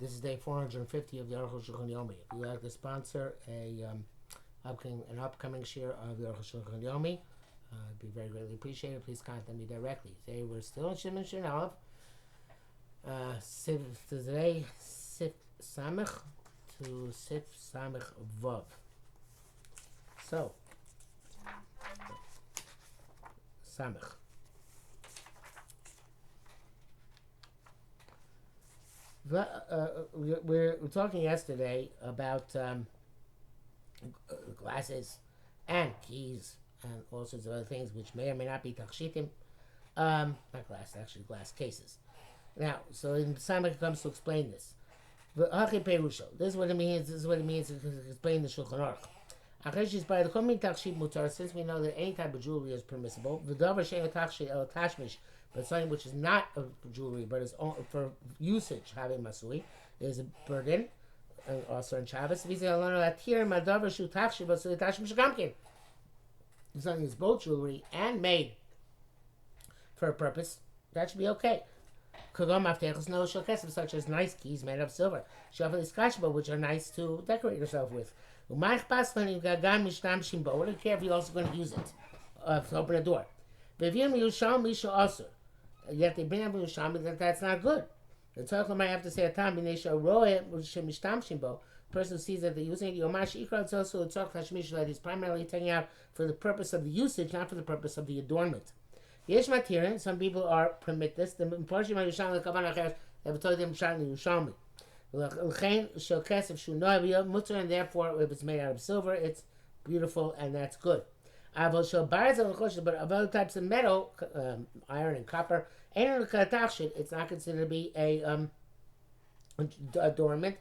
This is day 450 of the Arukh HaShulchan Yomi. If you would like to sponsor an upcoming share of the Arukh HaShulchan Yomi, it'd be very greatly appreciated. Please contact me directly. Today we're still in Shimon Shin Aleph. Today, Sif Samech to Sif Samech Vav. So, Samech. We were talking yesterday about glasses and keys and all sorts of other things which may or may not be takshitim. Not glass, actually glass cases. Now, so in Samech comes to explain this. This is what it means. This is what it means to explain the Shulchan Aruch. Since we know that any type of jewelry is permissible, but something which is not a jewelry but is for usage, having masui, is a burden, also in Shabbos. Something is both jewelry and made for a purpose, that should be okay. Such as nice keys made of silver, which are nice to decorate yourself with. What do you care if you're also going to use it to open a door? Yet they bring up Yerushalmi that that's not good. The Torah might have to say a time person who sees that they're using it, it's also a Torah that he's primarily taking out for the purpose of the usage, not for the purpose of the adornment. Yesh matirin, some people are permit this. The Parshim Yerushalmi Kavan have told them Yerushalmi. And therefore, if it's made out of silver, it's beautiful and that's good. But of other types of metal, iron and copper, it's not considered to be a adornment,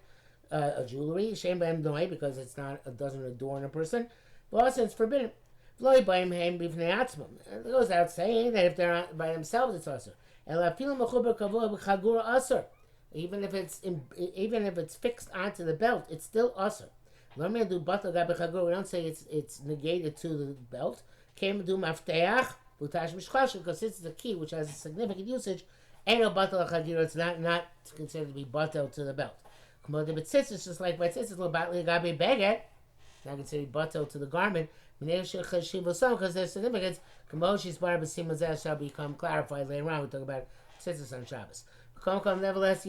a jewelry. Shame because it doesn't adorn a person. But also, it's forbidden. It goes out saying that if they're by themselves, it's also. Even if it's fixed onto the belt, it's still usher. We don't say it's negated to the belt. Because it's the key which has a significant usage. It's not considered to be batel to the belt. It's just like by tzitzis, not considered batel to the garment. Because their significance, shall become clarified later on. We talk about tzitzis on Shabbos. Nevertheless,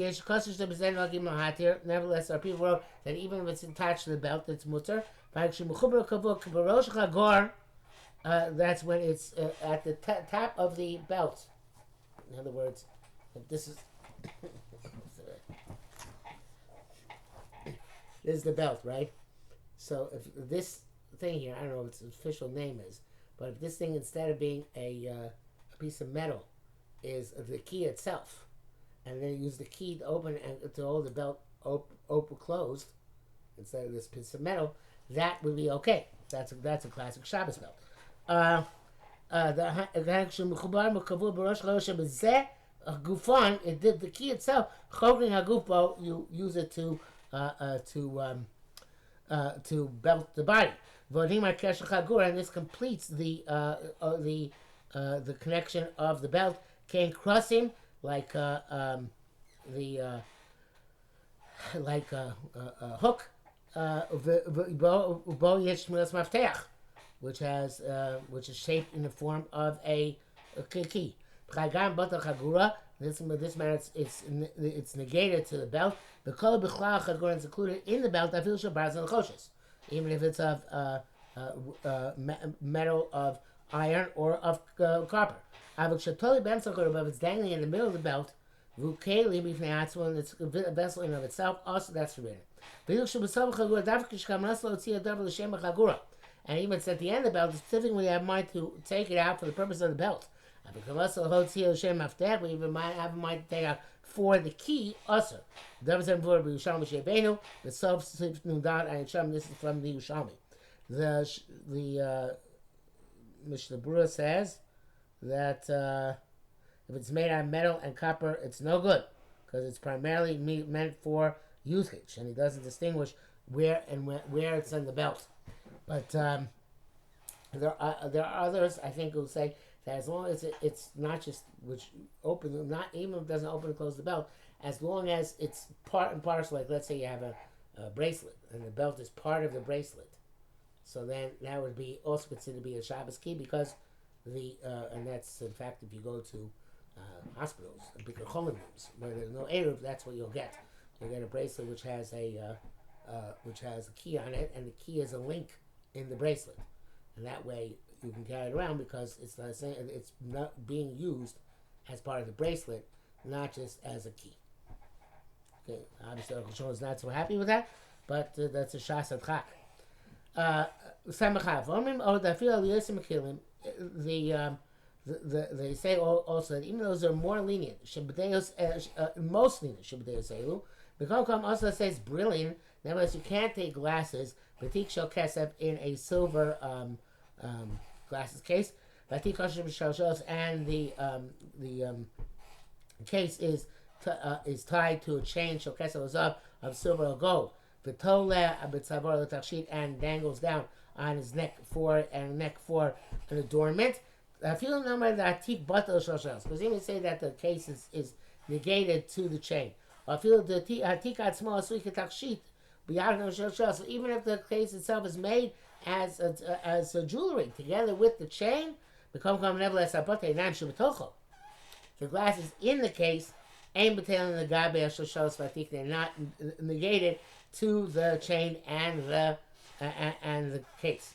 there are people who wrote that even if it's attached to the belt, it's mutter. That's when it's at the top of the belt. In other words, if this is this is the belt, right? So if this thing here, I don't know what its official name is, but if this thing, instead of being a piece of metal, is the key itself, and then use the key to open and to hold the belt open closed instead of this piece of metal, that would be okay. That's a classic Shabbos belt. The key itself, you use it to belt the body. And this completes the connection of the belt. Can't cross him like a hook, which is shaped in the form of a key. This matter, it's negated to the belt. The color b'chlal is included in the belt. I feel even if it's of metal of iron or of copper. But if it's dangling in the middle of the belt, and it's a vessel in of itself, also that's forbidden. And even it's at the end of the belt, specifically when you have in mind to take it out for the purpose of the belt. We even might have in mind to take out for the key also. This is from the Yerushalmi. The Mishnah Berurah says that if it's made out of metal and copper, it's no good because it's primarily meant for usage, and he doesn't distinguish where it's in the belt. But there are others, I think, who say that as long as it's not just not even if it doesn't open and close the belt, as long as it's part and parcel. Like let's say you have a bracelet, and the belt is part of the bracelet. So then that would be also considered to be a Shabbos key because and that's in fact if you go to hospitals, bigger cholim rooms where there's no eruv, that's what you'll get. You'll get a bracelet which has a key on it, and the key is a link in the bracelet, and that way you can carry it around because it's not being used as part of the bracelet, not just as a key. Okay, obviously Arukh HaShulchan is not so happy with that, but that's a shas adchak. They say also that even those are more lenient, most lenient, Bekomkom also says brilliant. Nevertheless, you can't take glasses, batik shel kesef, in a silver glasses case. Batik shel and the case is tied to a chain shel kesef of silver or gold. And dangles down on his neck for an adornment. Because even say that the case is negated to the chain. So even if the case itself is made as a jewelry together with the chain, the glass is in the case. They're not negated to the chain and the case.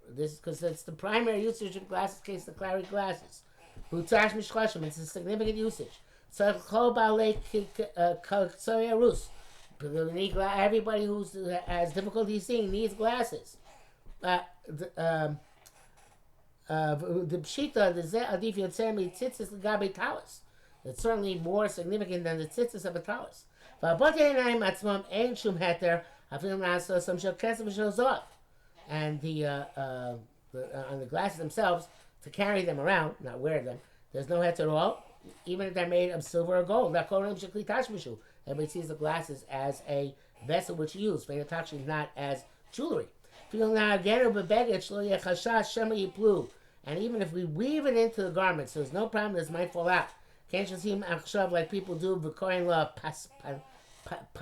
This is because it's the primary usage of glasses case, the clary glasses. It's a significant usage. Everybody who has difficulty seeing needs glasses. The pshita, the adif yotzemi tzitzis l'gabe talis. It's certainly more significant than the tzitzis of a talis. And on the glasses themselves, to carry them around, not wear them, there's no heter at all, even if they're made of silver or gold. Everybody sees the glasses as a vessel which you use, not as jewelry. And even if we weave it into the garments, so there's no problem, this might fall out. Can't you see like people do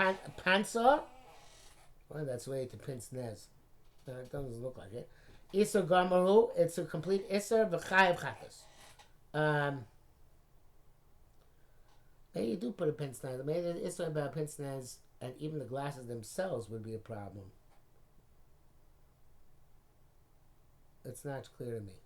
pansa? Well, that's the way to pince nez. It doesn't look like it. Isser Gamaru, it's a complete Isser v'chayev chatas. Maybe you do put a pince nez. Maybe the Isser about pince nez and even the glasses themselves would be a problem. It's not clear to me.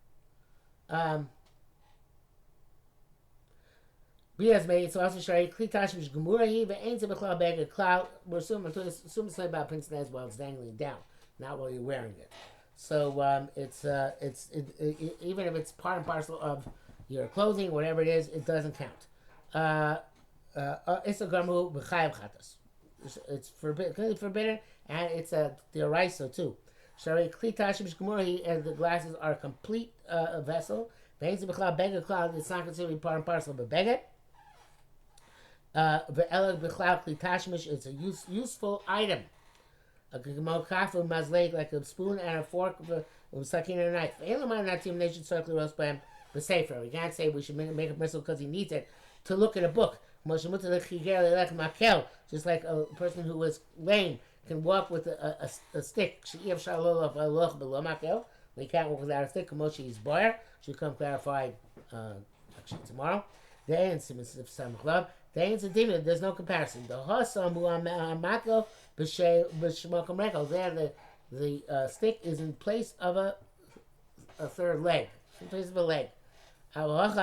Bias made so also shari klitash mish gemurahi ve'ain zebechla bag a cloud. We're assuming something about pince nez while it's dangling down, not while you're wearing it. So it's even if it's part and parcel of your clothing, whatever it is, it doesn't count. It's a gamu b'chayev chatas. It's forbidden, and it's a deraisa too. Shari klitash mish gemurahi, and the glasses are a complete vessel. Ve'ain zebechla bag a cloud. It's not considered to be part and parcel of a beged. It's a useful item. Like a spoon and a fork, a sakin and a knife. We can't say we should make a missile because he needs it to look at a book. Just like a person who is lame can walk with a stick. We can't walk without a stick. She'll come clarified actually tomorrow. There's no comparison. The Hossam who Mako B'Shmokum Rekel. There the stick is in place of a third leg. In place of a leg. But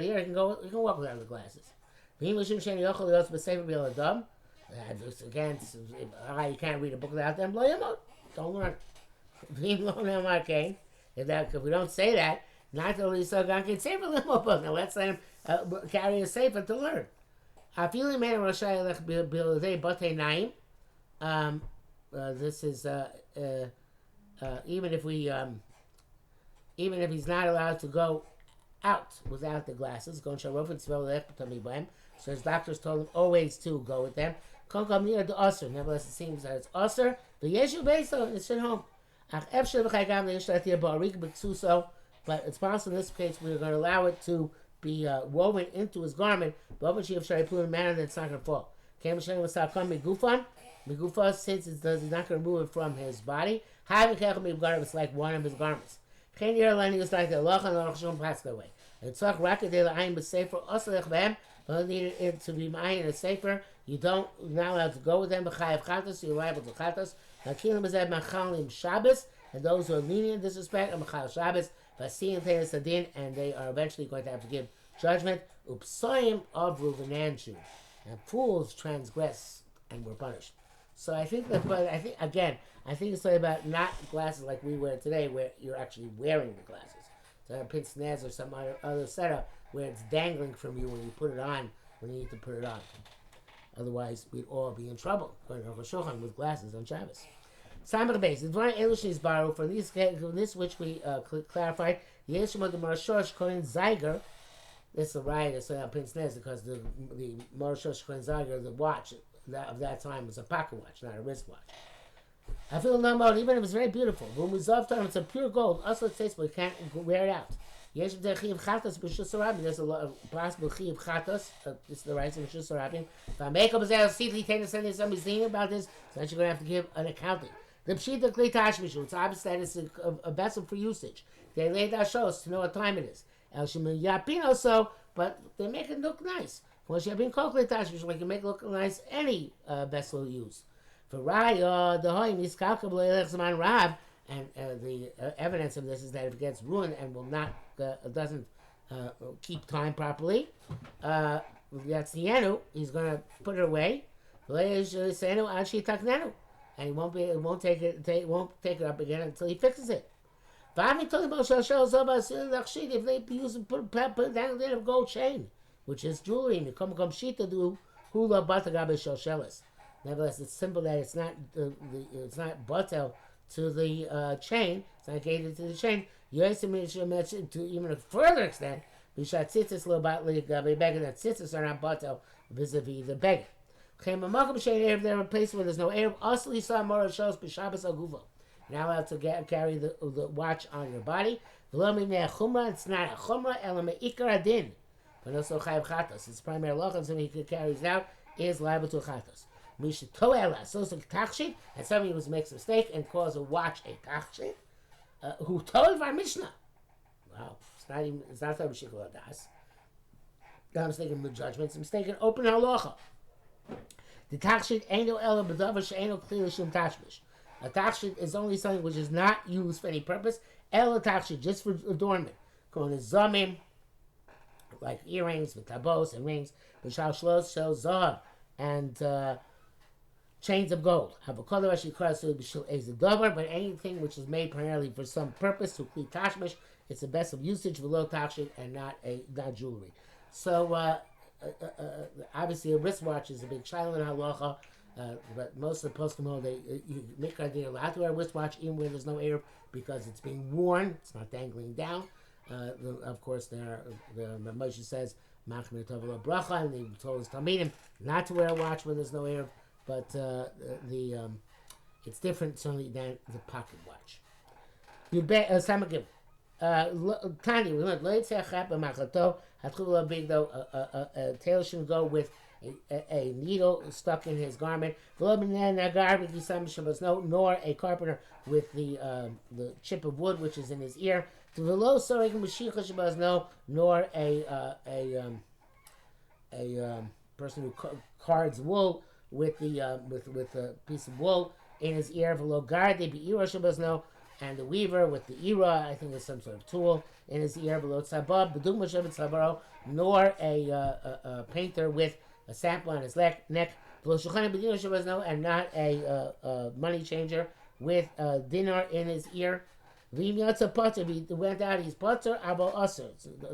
here you can walk without the glasses. Again, you can't read a book without them. Don't learn. If we don't say that, not only so God can save a little book. Now let's let him carry a safer to learn. This is even if he's not allowed to go out without the glasses, so his doctors told him always to go with them. Nevertheless, it seems that it's usher. It's at home. But it's possible in this case we're going to allow it to be woven into his garment, but when she have shari put in a manner that it's not going to fall. Migufa, since he's not going to remove it from his body, it's like one of his garments. It's like the Allah and Arukh HaShulchan passed away. It's like Rakadeh Ayin B'Sefer Osalech B'hem, but needed it to be Ayin in a Sefer. You don't, you're not allowed to go with them. B'chayev Chatos, you're liable to Chatos. Nakilim B'zeh Machalim Shabbos, and those who are lenient in this respect are Machal Shabbos, Vasim Teres Adin, and they are eventually going to have to give judgment. Upsoim of Ruvanan, and fools transgress and were punished. So I think that, but I think it's like about not glasses like we wear today, where you're actually wearing the glasses. So a pince nez or some other setup where it's dangling from you when you put it on, when you need to put it on. Otherwise, we'd all be in trouble going to Arukh HaShulchan with glasses on Shabbos. Samach Beis, the Dvarim Elushnis Baru, from this which we clarified, Yeshua the Marashosh Kohen Zeiger. This is right. It's a pince nez because the Marashosh Kohen Zeiger, the watch of that time, was a pocket watch, not a wristwatch. I feel no more, even if it's very beautiful. When we love time, it's a pure gold. Also, it says, but we can't wear it out. There's a lot of possible chiv chatos. This is the rights of Mishus Sarabim. If I make up a zero, see, somebody's thinking about this, so you're going to have to give an accounting. The pshita kli tashmishu. It's obvious that it's a vessel for usage. They lay that shows to know what time it is. El shemin yapin also, but they make it look nice. When she have been kol kli tashmishu, like you make it look nice, any vessel you use. For Raya, the Hoy Miskalka B'Leilech Zman Rab, and the evidence of this is that if it gets ruined and will not doesn't keep time properly, that's the Yenu. He's going to put it away. And he won't take it up again until he fixes it. If they use and put it down in a gold chain, which is jewelry, and come shita do hula batagabe shoshelis. Nevertheless, it's simple that it's not batel to the chain. It's not gated to the chain. You also mention to even a further extent. We shot tzitzis little batli gabe beggar that tzitzis are not batel vis-a-vis the beggar. Came a makam shein erev. There are places where there's no erev. Asli sa mora shows b'shabbos aguva. You're not allowed to carry the watch on your body. It's not a chumrah elam ikar adin, but also chayav chatos. It's primary law, and somebody who carries it out is liable to chatos. Mishtoela, so it's a tachshit, and somebody who makes a mistake and calls a watch a tachshit, who told our Mishnah. Wow, it's not a Mishikol Adas. Not mistaken the judgment, it's mistaken open halacha. The tachshit ain't no ela b'davar she'ain no klila shum tashmish. A tachshit is only something which is not used for any purpose. Ela tachshit, just for adornment. Called a zamim, like earrings with tabos and rings, b'shal shlos shel zahav, and chains of gold. But anything which is made primarily for some purpose, to kli tashmish, it's the best of usage, below tachshit, and not jewelry. So obviously a wristwatch is a big shiloh in halacha, but most of the poskim you make idea allowed to wear a wristwatch even when there's no air because it's being worn, it's not dangling down. Of course, the Moshe says machmir tov bracha, and he told his talmidim not to wear a watch when there's no air. But it's different certainly than the pocket watch. You bet Samagim. Tanya, we learned a tailor shouldn't go with a needle stuck in his garment. Nor a carpenter with the chip of wood which is in his ear. Nor a person who cards wool with a piece of wool in his ear, and the weaver with the ira, I think it's some sort of tool in his ear, nor a painter with a sample on his neck, and not a money changer with a dinar in his ear. He went out, he's potter, abo aser,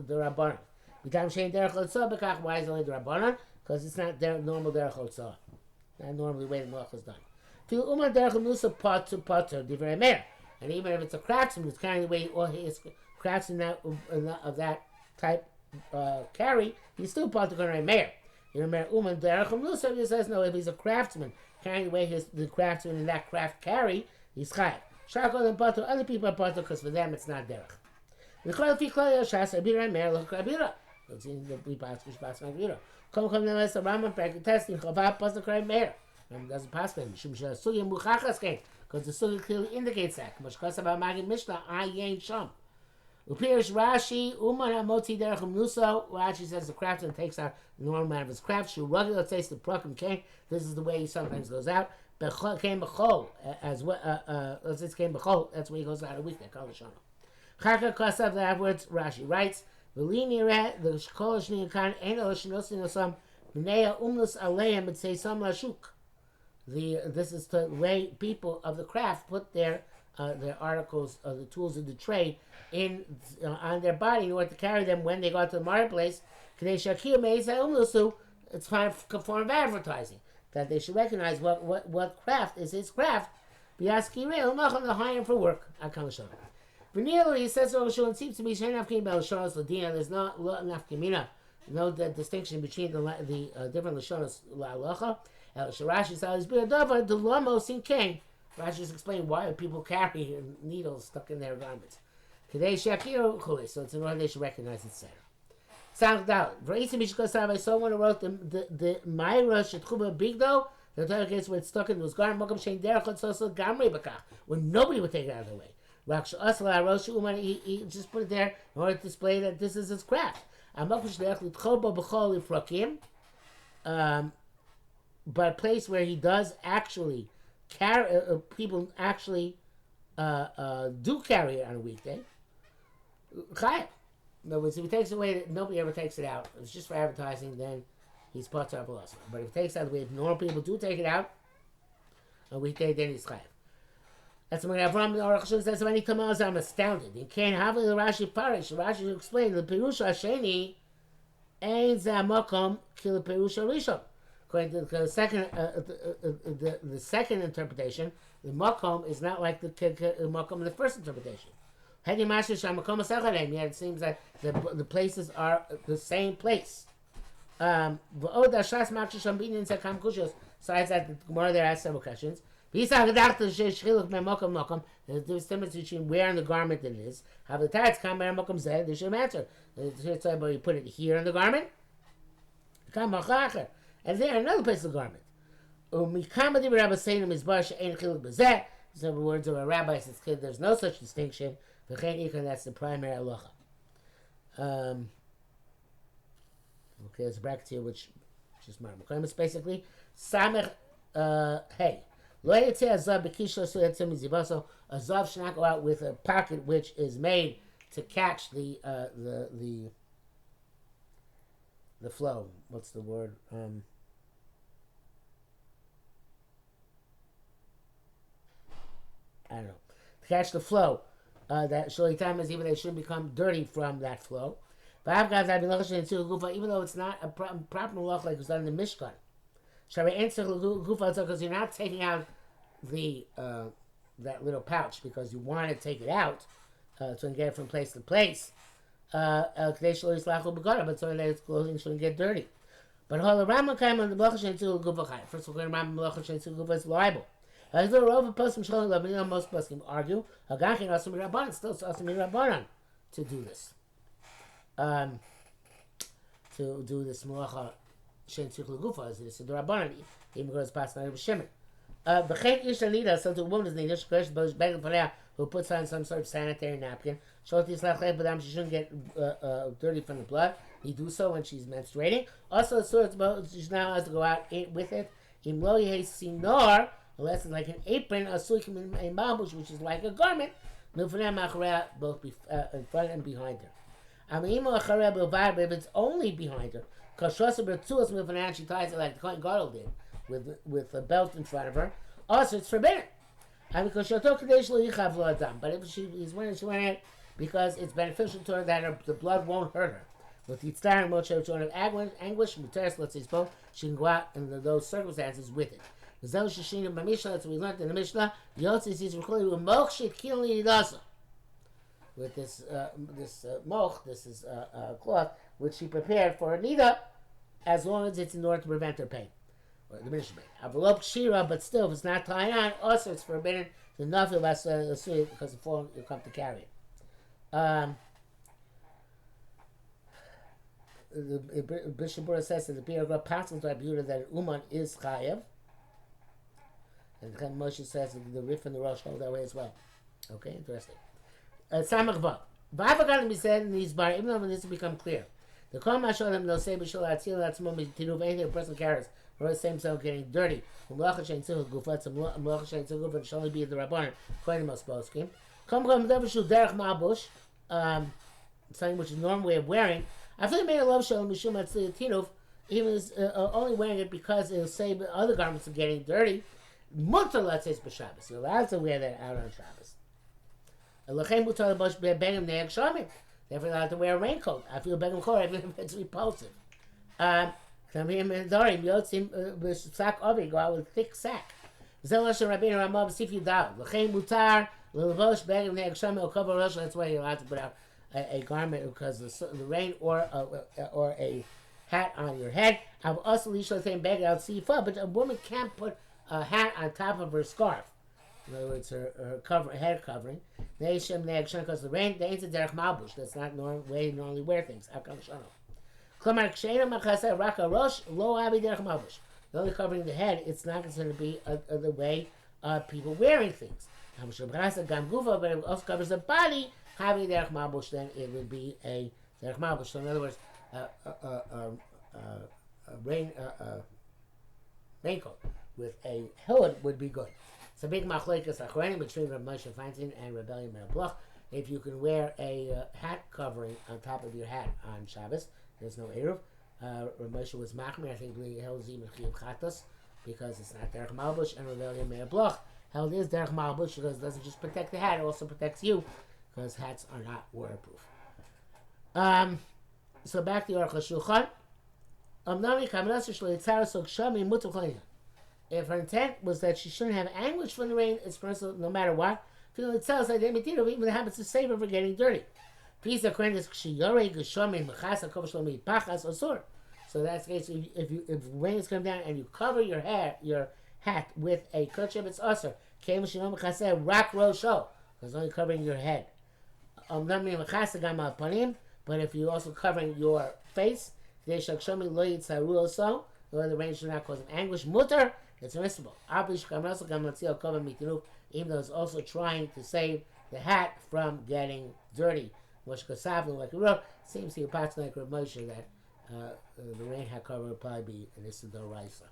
the rabbanon. Why is it only the rabbanon? Because it's not their normal derech hotzah. Not normally the way the malach is done. And even if it's a craftsman who's carrying the way all his craftsmen of that type carry, he's still part of the mayor. You know, he says no. If he's a craftsman carrying the way the craftsman in that craft carry, he's chayav. Shakol and patur, other people are patur because for them it's not derech. It's in the Bipaskish Basman Vira. Come the Raman Pek testing Chava plus the Kray Mayor. And doesn't pass them. Shumsha Suya Muchachas came because the Suya clearly indicates that. Much about Magid Mishnah, I Yain Sham. Upirish Rashi, Umana Moti Derechum Nuso. Rashi says the craftsman takes out the normal amount of his craft. Shu Rugged taste the Prakim Kane. This is the way he sometimes goes out. Came Bechol, as well, let's say came Bechol, that's where he goes out a week. They call it Shana. Chaka Kosav, afterwards, Rashi writes, Velini Re, the Shkolashni Kan, Eno Shinosin Osam, Minea Umnus Aleim, and say Sam Lashuk. This is the way people of the craft put their articles, the tools of the trade, in on their body in order to carry them when they go to the marketplace. It's kind of a form of advertising that they should recognize what craft is his craft. They'll hire him for work. He says, it seems to me there's not nafkamina, no distinction between the different lashonos la'alacha. Rashi says, the lamos in king. Rashi just explained why people carry needles stuck in their garments. So it's in order they should recognize it. Sound out. I saw one who wrote the Myra Shetchuba Bigdo, the entire case where it's stuck in those garments, when nobody would take it out of the way. He just put it there in order to display that this is his craft. But a place where he does actually carry, people actually do carry it on a weekday. In other words, if he takes it away, nobody ever takes it out. It's just for advertising, then he's part of philosophy. But if he takes it out the way, if normal people do take it out on a weekday, then he's chayav. That's when Avram the Arukh HaShulchan says, "Many times I'm astounded." In Kain Havli the Rashi Parish, Rashi explained the Pirush Hasheni ain't Zamakom Kil Pirush Rishon. According to the second, the second interpretation, the Makom is not like the Makom in the first interpretation. Yet it seems that the places are the same place. Besides that, the Gemara there has several questions. There's a difference between where in the garment it is. How the tides come where Mokum said, they should answer. You put it here in the garment, and there another place in the garment. So the words of a rabbi says there's no such distinction. That's the primary halacha. Okay, there's a bracket here which is marmukamis basically. Samech hey. Lo yetze azav b'kishla so yetze mizivaso. A zav should not go out with a pocket which is made to catch the flow. What's the word? I don't know. To catch the flow. That sholitam is even they shouldn't become dirty from that flow. But even though it's not a proper malach like it was done in the Mishkan. Because you're not taking out the that little pouch because you want to take it out so get it from place to place. But so that its clothing shouldn't get dirty. But the Rambam came on the Malach first of all, Rambam Malach is liable. As the Rov Poskim Shalom Lav, most Poskim argue, Hagachin Asum Rabbanan, still Asum Rabbanan to do this. To do this Malacha Shen Tzich Legufa, as it is to the Rabbanan, even goes past Nari B'Shimon. B'chet Ish Anida, so to a woman is needed, Shkosh Bosh Begel Panea, who puts on some sort of sanitary napkin. Shot Yislach Lev Badam, she shouldn't get dirty from the blood. You do so when she's menstruating. Also, the sort of she now has to go out with it. Im Lo Yeh Sinor, unless it's like an apron, a suikim in mabush, which is like a garment, both in front and behind her. But if it's only behind her, because she ties it like the Kohen Gadol did, with a belt in front of her, also it's forbidden. But if she's wearing it because it's beneficial to her that the blood won't hurt her. With Yitzhar and Moshe, of anguish, let's say, she can go out in those circumstances with it. That's what we learned in the Mishnah. With this moch, this is cloth which she prepared for her nida, as long as it's in order to prevent her pain. Or the Mishnah Avalop shira, but still, if it's not tied on, also it's forbidden to nothing less because the fall you come to carry it. the Bishop Bura says that the Biur Pascal to Abuda that Uman is Chayev. And then Moshe says that the Rif and the Rosh hold that way as well. Okay, interesting. Samach Vav. Vav got to be said in these bar, even though it needs to become clear. The Kol Masholim they'll say B'Shul Atzil that's moment to do anything a person carries or the same self getting dirty. Melacha Shein Tzil Gufat, Melacha Shein Tzil Gufat should only be the Rabbanon according to most poskim. Come Davashu Derech Mabush, something which is the normal way of wearing. I feel made a love show Mishum Atzil Tinov, even is only wearing it because it'll say other garments are getting dirty. Mutter let's say b'Shabbos. You're allowed to wear that out on Shabbos. Lachem mutar l'bosh begim ne'eg shamim. Therefore, allowed to wear a raincoat. I feel begim chor even if it's repulsive. Tamim dorim yotzim b'sak ovi go out with a thick sack. Zelosh Rabbeinu Ramah b'sif yudal. Lachem mutar l'bosh begim ne'eg shamim or cover rosh. That's why you're allowed to put out a garment because the rain or a hat on your head. I've also lisha the same bag out sifa, but a woman can't put a hat on top of her scarf. In other words, her head covering. Because the rain, they ain't a derech malbush. That's not the way you normally wear things. The only covering the head, it's not considered to be the way people wearing things. But if it also covers the body, having derech malbush, then it would be a derech malbush. So in other words, raincoat with a hood would be good. It's a big machlekes achronim between Rav Moshe Feinstein and Rebbe Meir Bloch. If you can wear a hat covering on top of your hat on Shabbos, there's no eruv. Rav Moshe was machmir. I think he held even chiyuv chatos because it's not derech malbush, and Rebbe Meir Bloch held is derech malbush because it doesn't just protect the hat, it also protects you because hats are not waterproof. So back to Arukh HaShulchan. If her intent was that she shouldn't have anguish from the rain, it's personal no matter what. Feeling it tells even it happens to save her for getting dirty. So that's the case. If rain is coming down and you cover your hat with a kerchief, it's usher. Rock row show. It's only covering your head. But if you're also covering your face, or the rain should not cause an anguish. Mutter, it's permissible. Even though it's also trying to save the hat from getting dirty. Like we wrote, seems to be a part like Rav Moshe that the rain hat cover would probably be an Issa Doraisa.